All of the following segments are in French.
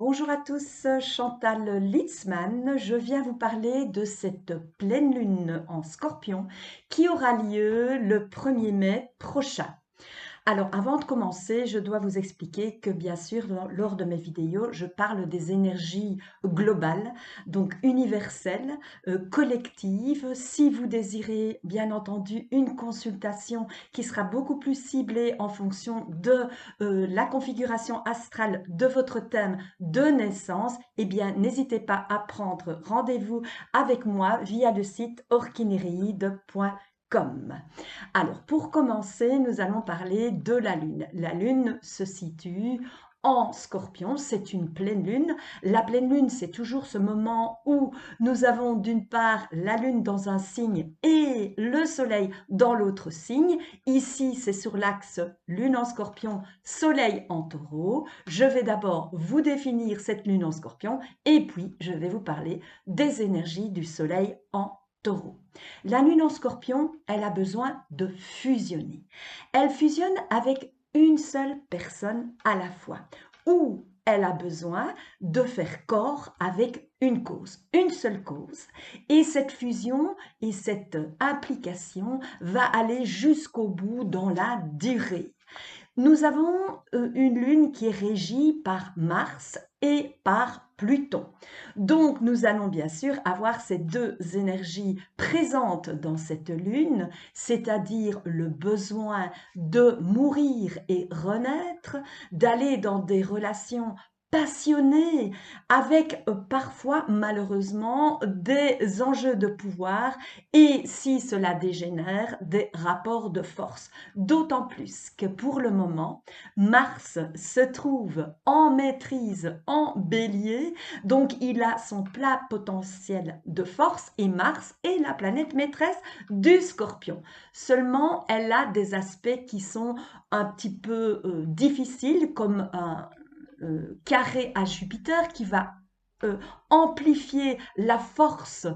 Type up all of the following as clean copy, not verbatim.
Bonjour à tous, Chantal Litzmann. Je viens vous parler de cette pleine lune en Scorpion qui aura lieu le 1er mai prochain. Alors, avant de commencer, je dois vous expliquer que bien sûr, lors de mes vidéos, je parle des énergies globales, donc universelles, collectives. Si vous désirez, bien entendu, une consultation qui sera beaucoup plus ciblée en fonction de la configuration astrale de votre thème de naissance, eh bien, n'hésitez pas à prendre rendez-vous avec moi via le site orkinéréide.com. Alors, pour commencer, nous allons parler de la Lune. La Lune se situe en Scorpion, c'est une pleine Lune. La pleine Lune, c'est toujours ce moment où nous avons d'une part la Lune dans un signe et le Soleil dans l'autre signe. Ici, c'est sur l'axe Lune en Scorpion, Soleil en Taureau. Je vais d'abord vous définir cette Lune en Scorpion et puis je vais vous parler des énergies du Soleil en Taureau. La Lune en Scorpion, elle a besoin de fusionner. Elle fusionne avec une seule personne à la fois, ou elle a besoin de faire corps avec une seule cause. Et cette fusion et cette implication va aller jusqu'au bout dans la durée. Nous avons une lune qui est régie par Mars et par Pluton. Donc, nous allons bien sûr avoir ces deux énergies présentes dans cette lune, c'est-à-dire le besoin de mourir et renaître, d'aller dans des relations passionnées, avec parfois malheureusement des enjeux de pouvoir et si cela dégénère, des rapports de force. D'autant plus que pour le moment, Mars se trouve en maîtrise en Bélier, donc il a son plein potentiel de force et Mars est la planète maîtresse du Scorpion. Seulement, elle a des aspects qui sont un petit peu difficiles, comme un carré à Jupiter qui va amplifier la force,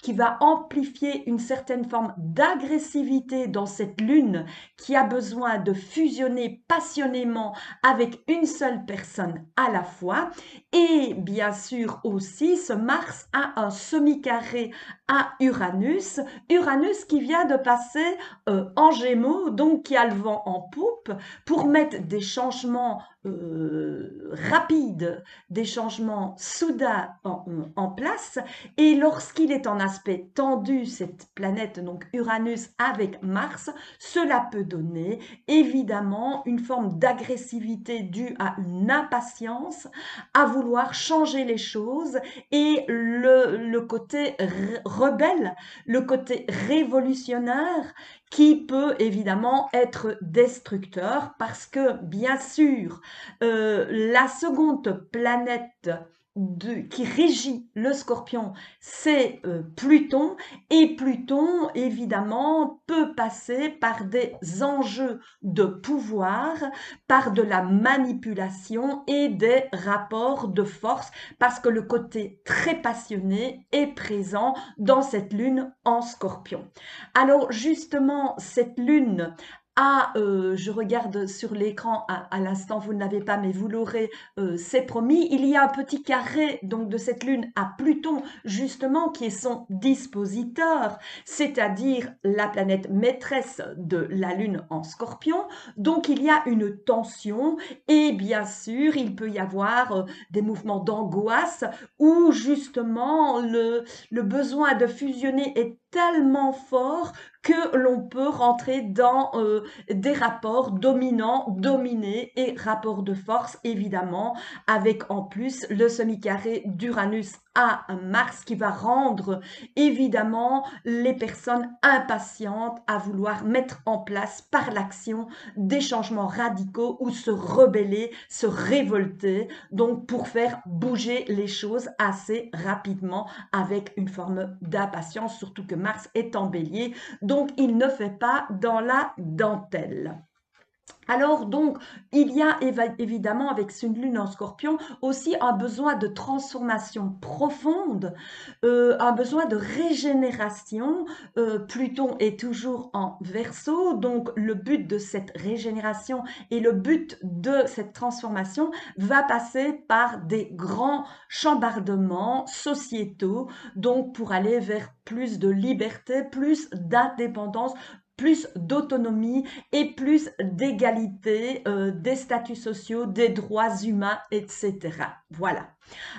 qui va amplifier une certaine forme d'agressivité dans cette lune qui a besoin de fusionner passionnément avec une seule personne à la fois. Et bien sûr aussi, ce Mars a un semi-carré à Uranus. Uranus qui vient de passer en Gémeaux, donc qui a le vent en poupe, pour mettre des changements rapides, des changements soudains en place. Et lorsqu'il est en aspect tendu, cette planète, donc Uranus avec Mars, cela peut donner évidemment une forme d'agressivité due à une impatience, à vouloir changer les choses et le côté rebelle, le côté révolutionnaire qui peut évidemment être destructeur parce que bien sûr la seconde planète qui régit le Scorpion, c'est Pluton, et Pluton, évidemment, peut passer par des enjeux de pouvoir, par de la manipulation et des rapports de force, parce que le côté très passionné est présent dans cette lune en Scorpion. Alors justement, cette lune je regarde sur l'écran à l'instant, vous ne l'avez pas, mais vous l'aurez, c'est promis. Il y a un petit carré donc de cette lune à Pluton, justement, qui est son dispositeur, c'est-à-dire la planète maîtresse de la lune en Scorpion. Donc il y a une tension et bien sûr, il peut y avoir des mouvements d'angoisse où justement le besoin de fusionner est tellement fort que l'on peut rentrer dans des rapports dominants-dominés et rapports de force, évidemment, avec en plus le semi-carré d'Uranus à Mars qui va rendre évidemment les personnes impatientes à vouloir mettre en place par l'action des changements radicaux ou se rebeller, se révolter, donc pour faire bouger les choses assez rapidement avec une forme d'impatience, surtout que Mars est en Bélier, donc il ne fait pas dans la dentelle. Alors donc, il y a évidemment avec une lune en scorpion aussi un besoin de transformation profonde, un besoin de régénération. Pluton est toujours en Verseau, donc le but de cette régénération et le but de cette transformation va passer par des grands chambardements sociétaux, donc pour aller vers plus de liberté, plus d'indépendance, plus d'autonomie et plus d'égalité des statuts sociaux, des droits humains, etc. Voilà.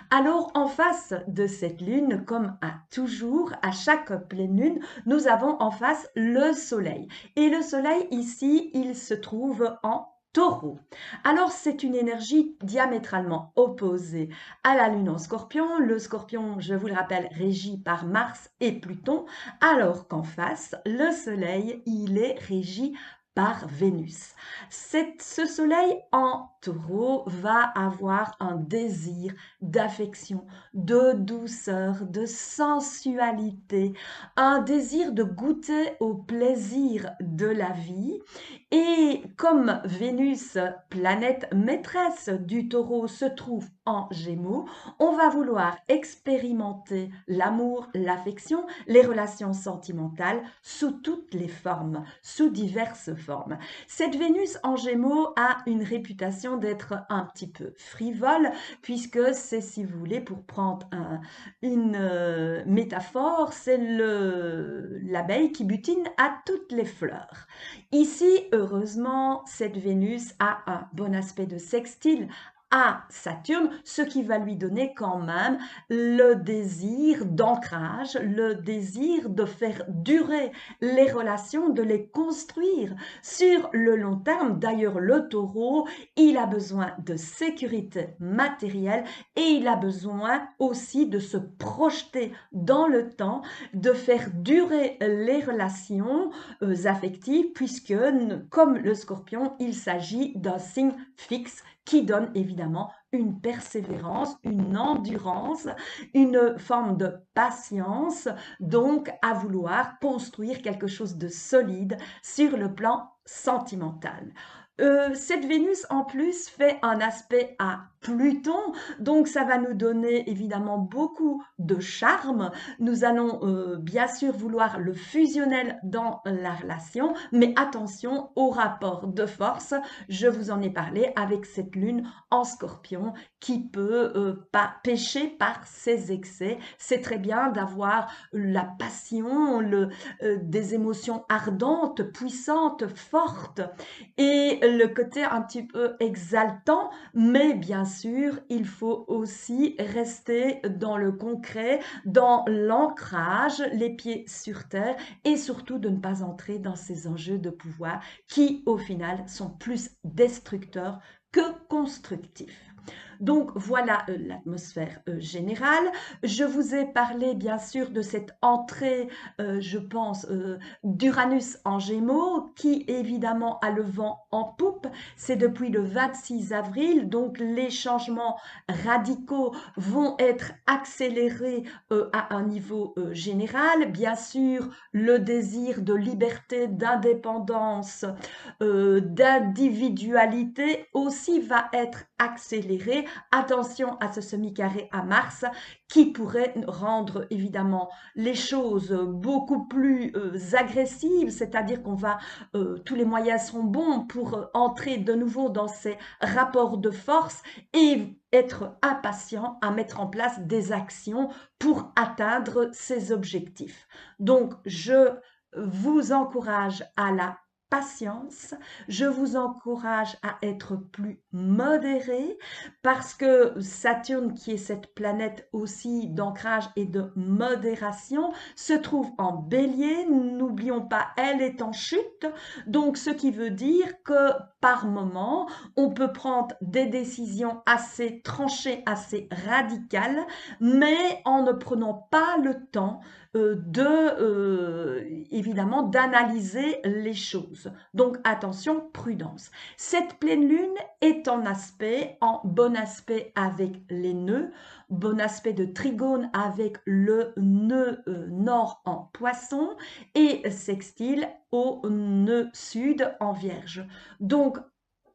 Alors, en face de cette lune, comme à toujours, à chaque pleine lune, nous avons en face le soleil. Et le soleil, ici, il se trouve en Taureau. Alors, c'est une énergie diamétralement opposée à la lune en scorpion. Le scorpion, je vous le rappelle, régi par Mars et Pluton, alors qu'en face, le soleil, il est régi par Vénus. Ce soleil en Taureau va avoir un désir d'affection, de douceur, de sensualité, un désir de goûter au plaisir de la vie. Et comme Vénus, planète maîtresse du Taureau, se trouve en Gémeaux, on va vouloir expérimenter l'amour, l'affection, les relations sentimentales sous toutes les formes, sous diverses formes. Cette Vénus en Gémeaux a une réputation d'être un petit peu frivole, puisque c'est, si vous voulez, pour prendre une métaphore, c'est l'abeille qui butine à toutes les fleurs. Ici, heureusement, cette Vénus a un bon aspect de sextile à Saturne, ce qui va lui donner quand même le désir d'ancrage, le désir de faire durer les relations, de les construire sur le long terme. D'ailleurs, le Taureau, il a besoin de sécurité matérielle et il a besoin aussi de se projeter dans le temps, de faire durer les relations affectives, puisque, comme le Scorpion, il s'agit d'un signe fixe qui donne évidemment une persévérance, une endurance, une forme de patience, donc à vouloir construire quelque chose de solide sur le plan sentimental. Cette Vénus en plus fait un aspect à Pluton, donc ça va nous donner évidemment beaucoup de charme. Nous allons bien sûr vouloir le fusionnel dans la relation, mais attention au rapport de force. Je vous en ai parlé avec cette lune en Scorpion qui peut pas pécher par ses excès. C'est très bien d'avoir la passion, des émotions ardentes, puissantes, fortes et le côté un petit peu exaltant, mais bien sûr, il faut aussi rester dans le concret, dans l'ancrage, les pieds sur terre et surtout de ne pas entrer dans ces enjeux de pouvoir qui, au final, sont plus destructeurs que constructifs. Donc voilà l'atmosphère générale. Je vous ai parlé bien sûr de cette entrée, je pense, d'Uranus en Gémeaux, qui évidemment a le vent en poupe. C'est depuis le 26 avril, donc les changements radicaux vont être accélérés à un niveau général. Bien sûr, le désir de liberté, d'indépendance, d'individualité aussi va être accéléré. Attention à ce semi-carré à Mars qui pourrait rendre évidemment les choses beaucoup plus agressives, c'est-à-dire qu'on va, tous les moyens seront bons pour entrer de nouveau dans ces rapports de force et être impatient à mettre en place des actions pour atteindre ces objectifs. Donc, je vous encourage à la patience, je vous encourage à être plus modéré parce que Saturne, qui est cette planète aussi d'ancrage et de modération, se trouve en bélier. N'oublions pas, elle est en chute, donc ce qui veut dire que par moment, on peut prendre des décisions assez tranchées, assez radicales, mais en ne prenant pas le temps évidemment d'analyser les choses. Donc attention, prudence. Cette pleine lune est en bon aspect avec les nœuds, bon aspect de trigone avec le nœud nord en poisson et sextile au nœud sud en vierge. Donc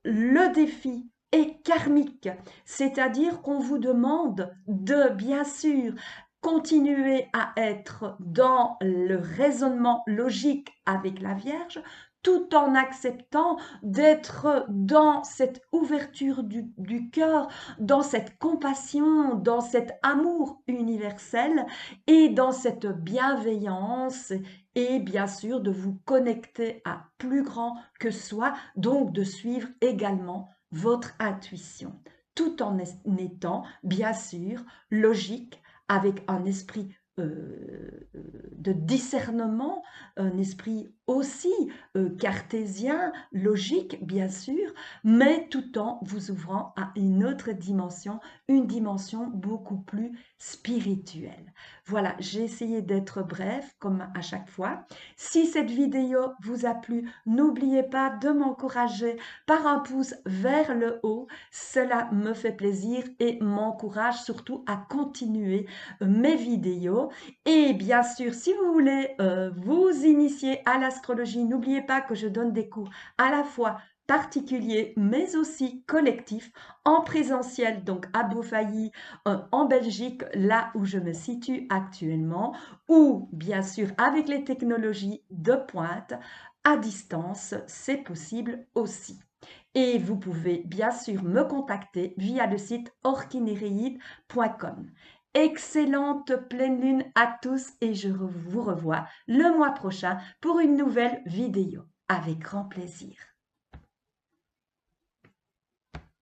le défi est karmique, c'est-à-dire qu'on vous demande de, bien sûr, continuer à être dans le raisonnement logique avec la Vierge, tout en acceptant d'être dans cette ouverture du cœur, dans cette compassion, dans cet amour universel et dans cette bienveillance et bien sûr de vous connecter à plus grand que soi, donc de suivre également votre intuition, tout en étant bien sûr logique avec un esprit de discernement, un esprit aussi cartésien, logique bien sûr, mais tout en vous ouvrant à une autre dimension, une dimension beaucoup plus spirituelle. Voilà, j'ai essayé d'être bref comme à chaque fois. Si cette vidéo vous a plu, n'oubliez pas de m'encourager par un pouce vers le haut. Cela me fait plaisir et m'encourage surtout à continuer mes vidéos. Et bien sûr, si vous voulez vous initier à l'astrologie, n'oubliez pas que je donne des cours à la fois particuliers mais aussi collectifs en présentiel, donc à Beaufailly en Belgique, là où je me situe actuellement, ou bien sûr avec les technologies de pointe à distance, c'est possible aussi. Et vous pouvez bien sûr me contacter via le site orkinéréide.com. Excellente pleine lune à tous et je vous revois le mois prochain pour une nouvelle vidéo. Avec grand plaisir.